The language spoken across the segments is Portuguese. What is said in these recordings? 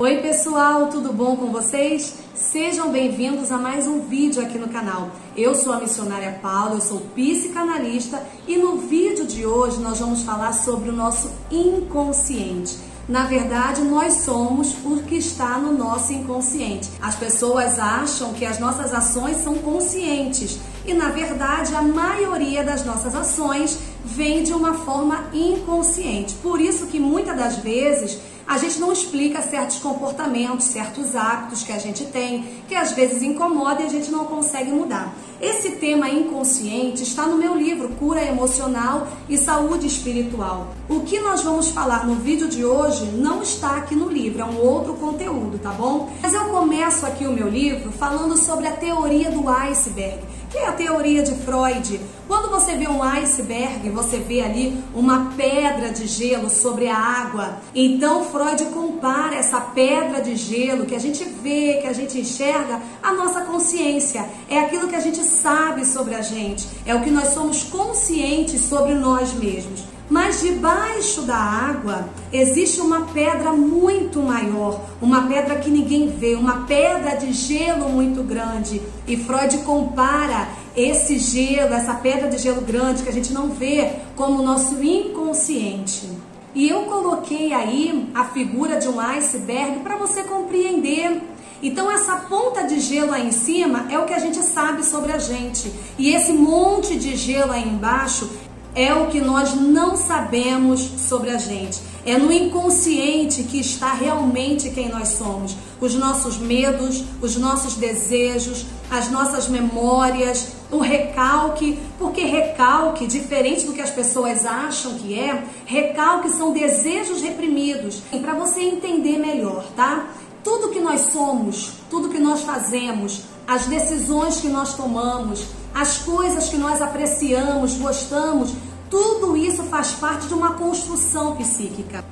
Oi pessoal, tudo bom com vocês? Sejam bem-vindos a mais um vídeo aqui no canal. Eu sou a missionária Paula, eu sou psicanalista e no vídeo de hoje nós vamos falar sobre o nosso inconsciente. Na verdade, nós somos o que está no nosso inconsciente. As pessoas acham que as nossas ações são conscientes e, na verdade, a maioria das nossas ações vem de uma forma inconsciente. Por isso que muitas das vezes a gente não explica certos comportamentos, certos hábitos que a gente tem, que às vezes incomoda e a gente não consegue mudar. Esse tema inconsciente está no meu livro Cura Emocional e Saúde Espiritual. O que nós vamos falar no vídeo de hoje não está aqui no livro, é um outro conteúdo, tá bom? Mas eu começo aqui o meu livro falando sobre a teoria do iceberg, que é a teoria de Freud. Quando você vê um iceberg, você vê ali uma pedra de gelo sobre a água. Então Freud compara essa pedra de gelo que a gente vê, que a gente enxerga, à nossa consciência. É aquilo que a gente sabe sobre a gente, é o que nós somos conscientes sobre nós mesmos. Mas debaixo da água existe uma pedra muito maior, uma pedra que ninguém vê, uma pedra de gelo muito grande. E Freud compara esse gelo, essa pedra de gelo grande que a gente não vê, como o nosso inconsciente. E eu coloquei aí a figura de um iceberg para você compreender. Então essa ponta de gelo aí em cima é o que a gente sabe sobre a gente. E esse monte de gelo aí embaixo é o que nós não sabemos sobre a gente. É no inconsciente que está realmente quem nós somos. Os nossos medos, os nossos desejos, as nossas memórias, o recalque. Porque recalque, diferente do que as pessoas acham que é, recalque são desejos reprimidos. E para você entender melhor, tá? Tudo que nós somos, tudo que nós fazemos, as decisões que nós tomamos, as coisas que nós apreciamos, gostamos, tudo isso faz parte de uma construção psíquica.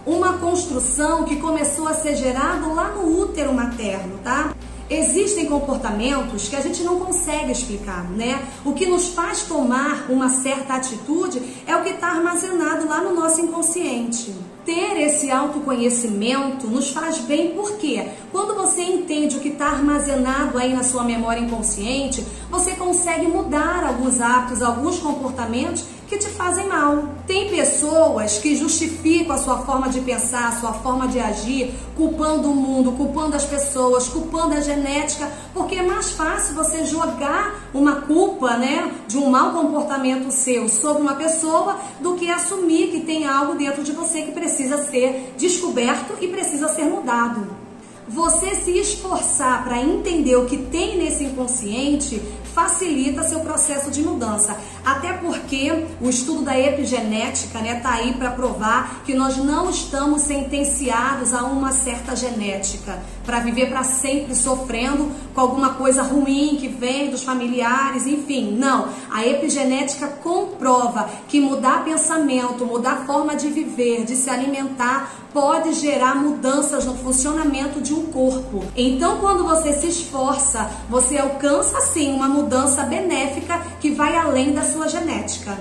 Uma construção que começou a ser gerada lá no útero materno, tá? Existem comportamentos que a gente não consegue explicar, né? O que nos faz tomar uma certa atitude é o que está armazenado lá no nosso inconsciente. Ter esse autoconhecimento nos faz bem porque quando você entende o que está armazenado aí na sua memória inconsciente, você consegue mudar alguns hábitos, alguns comportamentos que te fazem mal. Tem pessoas que justificam a sua forma de pensar, a sua forma de agir, culpando o mundo, culpando as pessoas, culpando a genética, porque é mais fácil você jogar uma culpa, né, de um mau comportamento seu sobre uma pessoa do que assumir que tem algo dentro de você que precisa ser descoberto e precisa ser mudado. Você se esforçar para entender o que tem nesse inconsciente facilita seu processo de mudança. Até porque o estudo da epigenética, né, tá aí para provar que nós não estamos sentenciados a uma certa genética para viver para sempre sofrendo com alguma coisa ruim que vem dos familiares, enfim, não. A epigenética comprova que mudar pensamento, mudar forma de viver, de se alimentar, pode gerar mudanças no funcionamento de um corpo. Então, quando você se esforça, você alcança sim uma mudança benéfica que vai além da sua genética.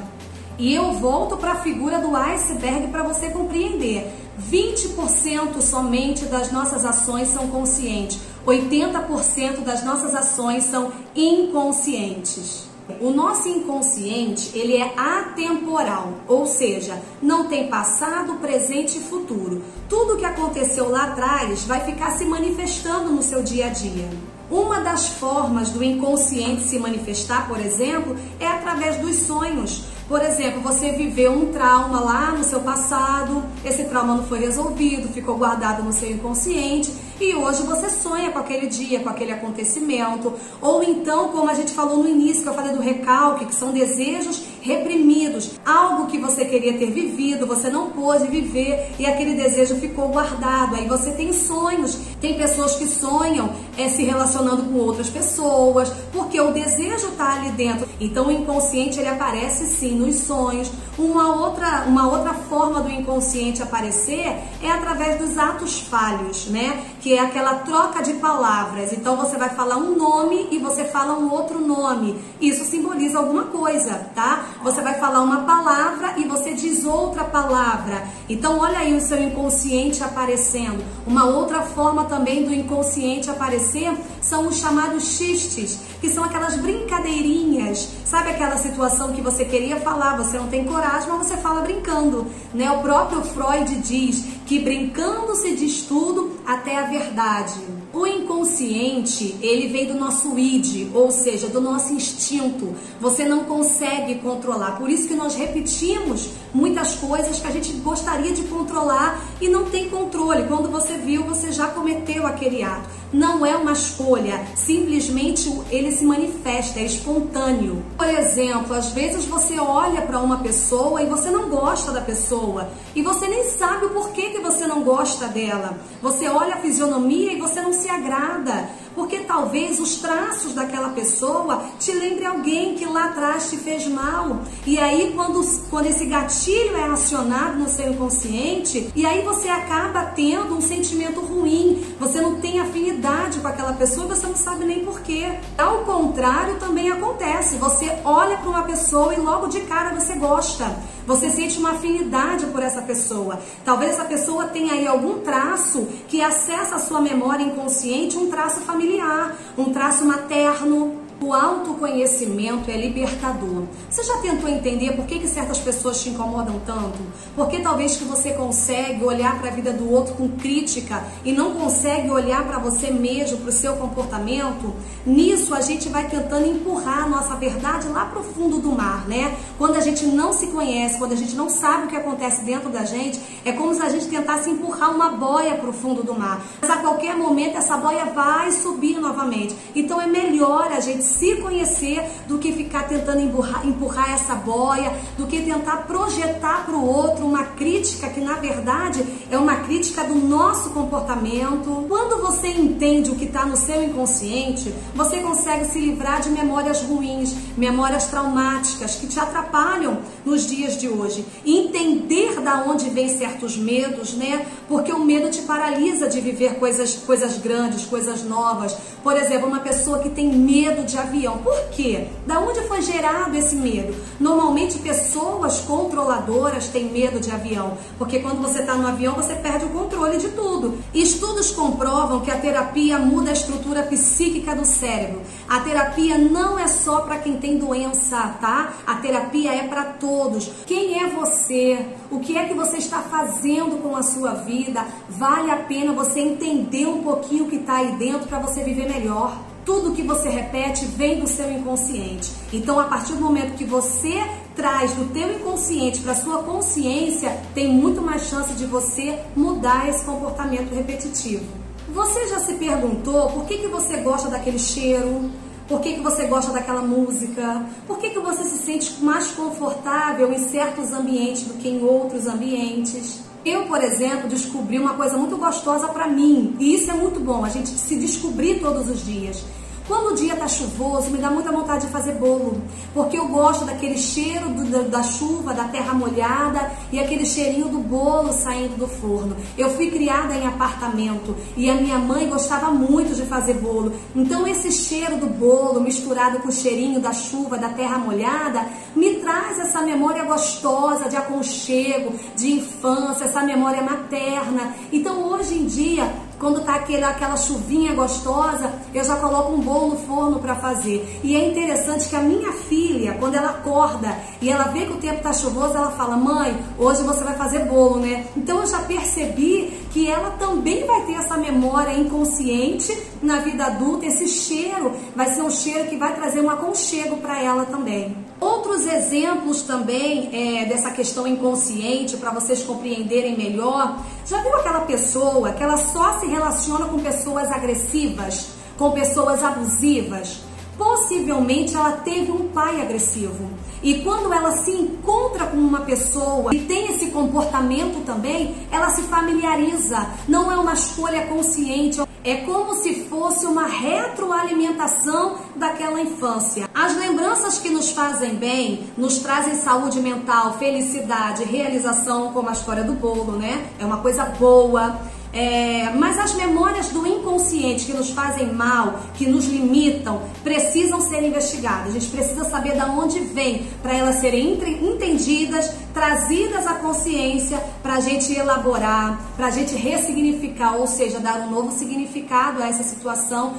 E eu volto para a figura do iceberg para você compreender. 20% somente das nossas ações são conscientes, 80% das nossas ações são inconscientes. O nosso inconsciente, ele é atemporal, ou seja, não tem passado, presente e futuro. Tudo que aconteceu lá atrás vai ficar se manifestando no seu dia a dia. Uma das formas do inconsciente se manifestar, por exemplo, é através dos sonhos. Por exemplo, você viveu um trauma lá no seu passado, esse trauma não foi resolvido, ficou guardado no seu inconsciente e hoje você sonha com aquele dia, com aquele acontecimento. Ou então, como a gente falou no início, que eu falei do recalque, que são desejos reprimidos. Algo que você queria ter vivido, você não pôde viver e aquele desejo ficou guardado. Aí você tem sonhos. Tem pessoas que sonham se relacionando com outras pessoas, porque o desejo está ali dentro. Então o inconsciente, ele aparece sim nos sonhos. Uma outra forma do inconsciente aparecer é através dos atos falhos, né? Que é aquela troca de palavras. Então você vai falar um nome e você fala um outro nome. Isso simboliza alguma coisa, tá? Você vai falar uma palavra e você diz outra outra palavra. Então olha aí o seu inconsciente aparecendo. Uma outra forma também do inconsciente aparecer são os chamados xistes, que são aquelas brincadeirinhas. Sabe aquela situação que você queria falar, você não tem coragem, mas você fala brincando, né? O próprio Freud diz que brincando se diz tudo, até a verdade. O inconsciente, ele vem do nosso id, ou seja, do nosso instinto. Você não consegue controlar. Por isso que nós repetimos muitas coisas que a gente gostaria de controlar e não tem controle. Quando você viu, você já cometeu aquele ato. Não é uma escolha, simplesmente ele se manifesta, é espontâneo. Por exemplo, às vezes você olha para uma pessoa e você não gosta da pessoa e você nem sabe o porquê que você não gosta dela. Você olha a fisionomia e você não se agrada, porque talvez os traços daquela pessoa te lembre alguém que lá atrás te fez mal. E aí quando esse gatilho é acionado no seu inconsciente, e aí você acaba tendo um sentimento ruim, você não tem afinidade com aquela pessoa e você não sabe nem porquê. Ao contrário também acontece, você olha para uma pessoa e logo de cara você gosta. Você sente uma afinidade por essa pessoa. Talvez essa pessoa tenha aí algum traço que acessa a sua memória inconsciente, um traço familiar, um traço materno. O autoconhecimento é libertador. Você já tentou entender por que certas pessoas te incomodam tanto? Porque talvez que você consegue olhar para a vida do outro com crítica e não consegue olhar para você mesmo, para o seu comportamento? Nisso a gente vai tentando empurrar a nossa verdade lá para o fundo do mar, né? Quando a gente não se conhece, quando a gente não sabe o que acontece dentro da gente, é como se a gente tentasse empurrar uma boia para o fundo do mar. Mas a qualquer momento essa boia vai subir novamente. Então é melhor a gente se conhecer do que ficar tentando empurrar essa boia, do que tentar projetar para o outro uma crítica que na verdade é uma crítica do nosso comportamento. Quando você entende o que está no seu inconsciente, você consegue se livrar de memórias ruins, memórias traumáticas que te atrapalham nos dias de hoje. E entender da onde vem certos medos, né? Porque o medo te paralisa de viver coisas grandes, coisas novas. Por exemplo, uma pessoa que tem medo de avião. Por quê? Da onde foi gerado esse medo? Normalmente pessoas controladoras têm medo de avião, porque quando você está no avião você perde o controle de tudo. Estudos comprovam que a terapia muda a estrutura psíquica do cérebro. A terapia não é só para quem tem doença, tá? A terapia é para todos. Quem é você? O que é que você está fazendo com a sua vida? Vale a pena você entender um pouquinho o que está aí dentro para você viver melhor. Tudo que você repete vem do seu inconsciente. Então, a partir do momento que você traz do teu inconsciente para a sua consciência, tem muito mais chance de você mudar esse comportamento repetitivo. Você já se perguntou por que você gosta daquele cheiro? Por que você gosta daquela música? Por que você se sente mais confortável em certos ambientes do que em outros ambientes? Eu, por exemplo, descobri uma coisa muito gostosa para mim, e isso é muito bom, a gente se descobrir todos os dias. Quando o dia tá chuvoso, me dá muita vontade de fazer bolo, porque eu gosto daquele cheiro da chuva, da terra molhada e aquele cheirinho do bolo saindo do forno. Eu fui criada em apartamento e a minha mãe gostava muito de fazer bolo. Então esse cheiro do bolo misturado com o cheirinho da chuva, da terra molhada, me traz essa memória gostosa de aconchego, de infância, essa memória materna. Então hoje em dia, quando tá aquela chuvinha gostosa, eu já coloco um bolo no forno para fazer. E é interessante que a minha filha, quando ela acorda e ela vê que o tempo tá chuvoso, ela fala: mãe, hoje você vai fazer bolo, né? Então eu já percebi que ela também vai ter essa memória inconsciente na vida adulta. Esse cheiro vai ser um cheiro que vai trazer um aconchego para ela também. Outros exemplos também dessa questão inconsciente, para vocês compreenderem melhor. Já viu aquela pessoa que ela só se relaciona com pessoas agressivas, com pessoas abusivas? Possivelmente ela teve um pai agressivo. E quando ela se encontra com uma pessoa e tem esse comportamento também, ela se familiariza. Não é uma escolha consciente. É como se fosse uma retroalimentação daquela infância. As lembranças que nos fazem bem, nos trazem saúde mental, felicidade, realização, como a história do bolo, né? É uma coisa boa. Mas as memórias do inconsciente que nos fazem mal, que nos limitam, precisam ser investigadas. A gente precisa saber de onde vem para elas serem entendidas, trazidas à consciência, para a gente elaborar, para a gente ressignificar, ou seja, dar um novo significado a essa situação.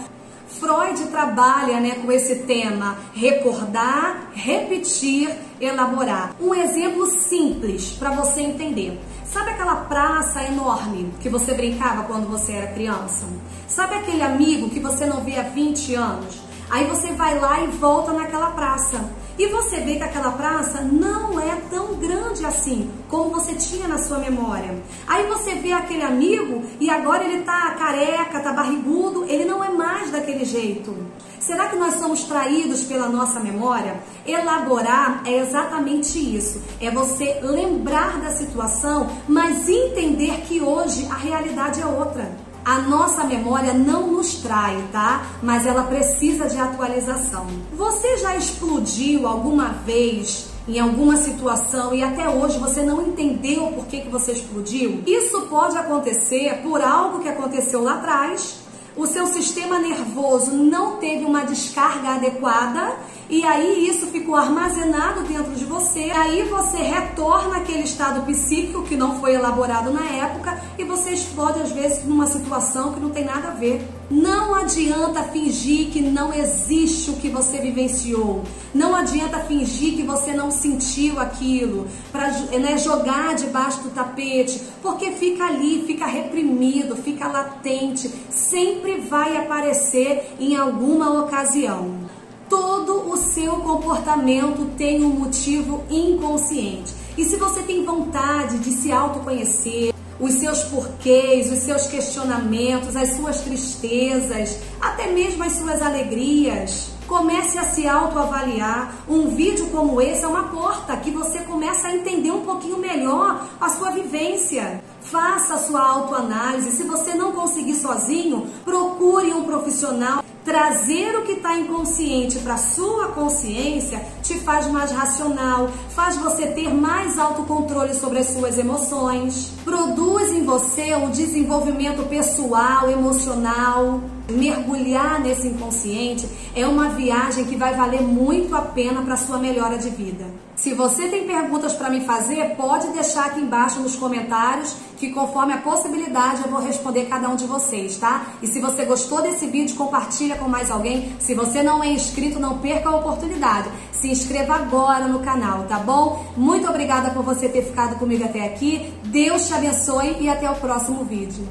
Freud trabalha, com esse tema: recordar, repetir, elaborar. Um exemplo simples para você entender. Sabe aquela praça enorme que você brincava quando você era criança? Sabe aquele amigo que você não vê há 20 anos? Aí você vai lá e volta naquela praça. E você vê que aquela praça não é tão grande assim, como você tinha na sua memória. Aí você vê aquele amigo e agora ele tá careca, tá barrigudo, ele não é mais daquele jeito. Será que nós somos traídos pela nossa memória? Elaborar é exatamente isso. É você lembrar da situação, mas entender que hoje a realidade é outra. A nossa memória não nos trai, tá? Mas ela precisa de atualização. Você já explodiu alguma vez em alguma situação e até hoje você não entendeu por que você explodiu? Isso pode acontecer por algo que aconteceu lá atrás. O seu sistema nervoso não teve uma descarga adequada e aí isso ficou armazenado dentro de você. Aí você retorna àquele estado psíquico que não foi elaborado na época e você explode às vezes numa situação que não tem nada a ver. Não adianta fingir que não existe o que você vivenciou. Não adianta fingir que você não sentiu aquilo, para jogar debaixo do tapete, porque fica ali, fica reprimido, fica latente, sempre vai aparecer em alguma ocasião. Todo o seu comportamento tem um motivo inconsciente. E se você tem vontade de se autoconhecer, os seus porquês, os seus questionamentos, as suas tristezas, até mesmo as suas alegrias, comece a se autoavaliar. Um vídeo como esse é uma porta que você começa a entender um pouquinho melhor a sua vivência. Faça a sua autoanálise. Se você não conseguir sozinho, procure um profissional. Trazer o que está inconsciente para a sua consciência te faz mais racional, faz você ter mais autocontrole sobre as suas emoções, produz em você um desenvolvimento pessoal, emocional. Mergulhar nesse inconsciente é uma viagem que vai valer muito a pena para a sua melhora de vida. Se você tem perguntas para me fazer, pode deixar aqui embaixo nos comentários, que conforme a possibilidade eu vou responder cada um de vocês, tá? E se você gostou desse vídeo, compartilha com mais alguém. Se você não é inscrito, não perca a oportunidade. Se inscreva agora no canal, tá bom? Muito obrigada por você ter ficado comigo até aqui. Deus te abençoe e até o próximo vídeo.